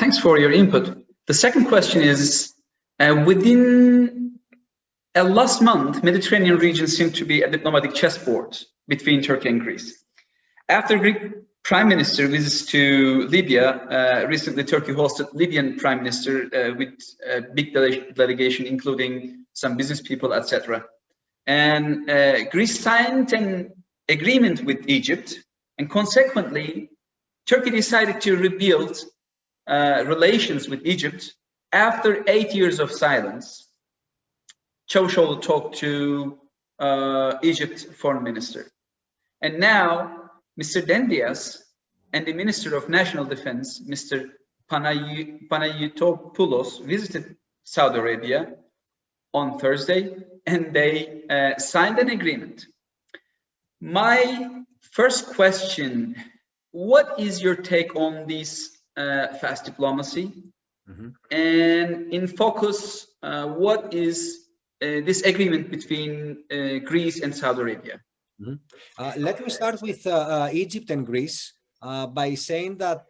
Thanks for your input. The second question is, within last month, Mediterranean region seemed to be a diplomatic chessboard between Turkey and Greece. After Greek Prime Minister visits to Libya, recently Turkey hosted Libyan Prime Minister with a big delegation, including some business people, etc. And Greece signed an agreement with Egypt, and consequently, Turkey decided to rebuild relations with Egypt after 8 years of silence. Çavuşoğlu talked to Egypt's foreign minister. And now, Mr. Dendias and the Minister of National Defense, Mr. Panayotopoulos, visited Saudi Arabia on Thursday, and they signed an agreement. My first question, what is your take on this fast diplomacy? Mm-hmm. And in focus, what is this agreement between Greece and Saudi Arabia? Mm-hmm. Let me start with Egypt and Greece by saying that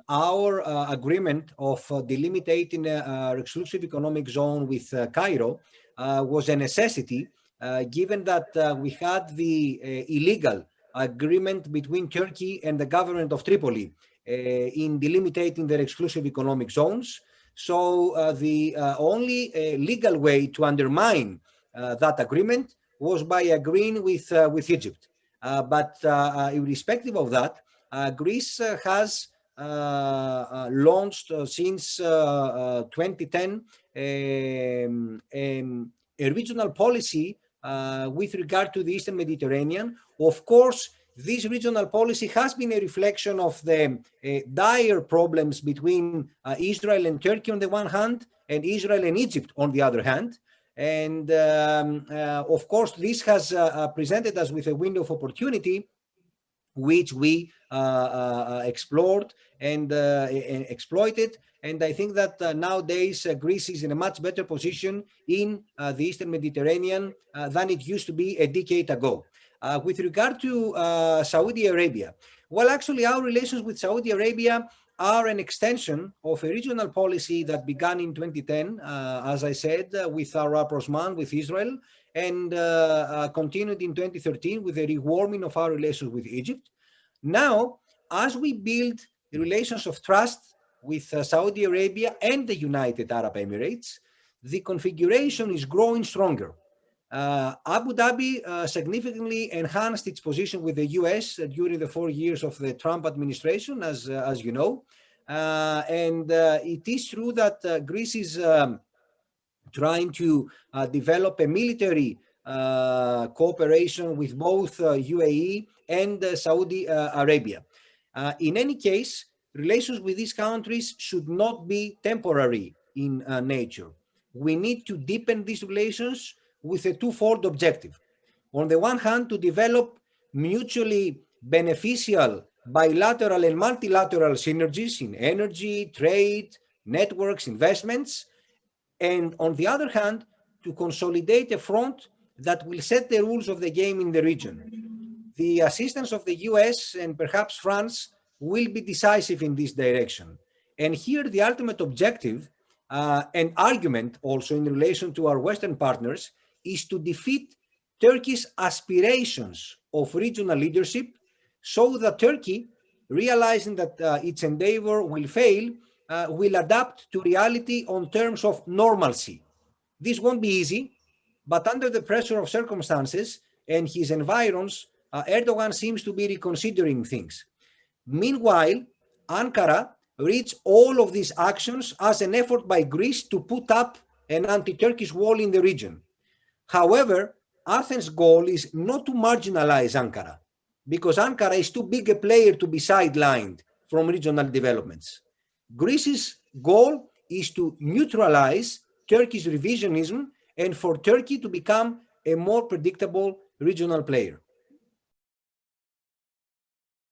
our agreement of delimiting our exclusive economic zone with Cairo was a necessity, given that we had the illegal agreement between Turkey and the government of Tripoli in delimiting their exclusive economic zones. So the only legal way to undermine that agreement was by agreeing with Egypt. But irrespective of that, Greece has launched since 2010 a regional policy with regard to the Eastern Mediterranean. Of course, this regional policy has been a reflection of the dire problems between Israel and Turkey on the one hand, and Israel and Egypt on the other hand. And of course, this has presented us with a window of opportunity, which we explored and exploited. And I think that nowadays Greece is in a much better position in the Eastern Mediterranean than it used to be a decade ago. With regard to Saudi Arabia, well, actually, our relations with Saudi Arabia are an extension of a regional policy that began in 2010, as I said, with our rapprochement with Israel, and continued in 2013 with a rewarming of our relations with Egypt. Now, as we build relations of trust with Saudi Arabia and the United Arab Emirates, the configuration is growing stronger. Abu Dhabi significantly enhanced its position with the US during the 4 years of the Trump administration, as you know. And it is true that Greece is trying to develop a military cooperation with both UAE and Saudi Arabia. In any case, relations with these countries should not be temporary in nature. We need to deepen these relations with a twofold objective. On the one hand, to develop mutually beneficial bilateral and multilateral synergies in energy, trade, networks, investments, and on the other hand, to consolidate a front that will set the rules of the game in the region. The assistance of the US and perhaps France will be decisive in this direction. And here the ultimate objective and argument also in relation to our Western partners is to defeat Turkey's aspirations of regional leadership, so that Turkey, realizing that its endeavor will fail, will adapt to reality on terms of normalcy. This won't be easy, but under the pressure of circumstances and his environs, Erdogan seems to be reconsidering things. Meanwhile, Ankara reads all of these actions as an effort by Greece to put up an anti-Turkish wall in the region. However, Athens' goal is not to marginalize Ankara, because Ankara is too big a player to be sidelined from regional developments. Greece's goal is to neutralize Turkey's revisionism and for Turkey to become a more predictable regional player.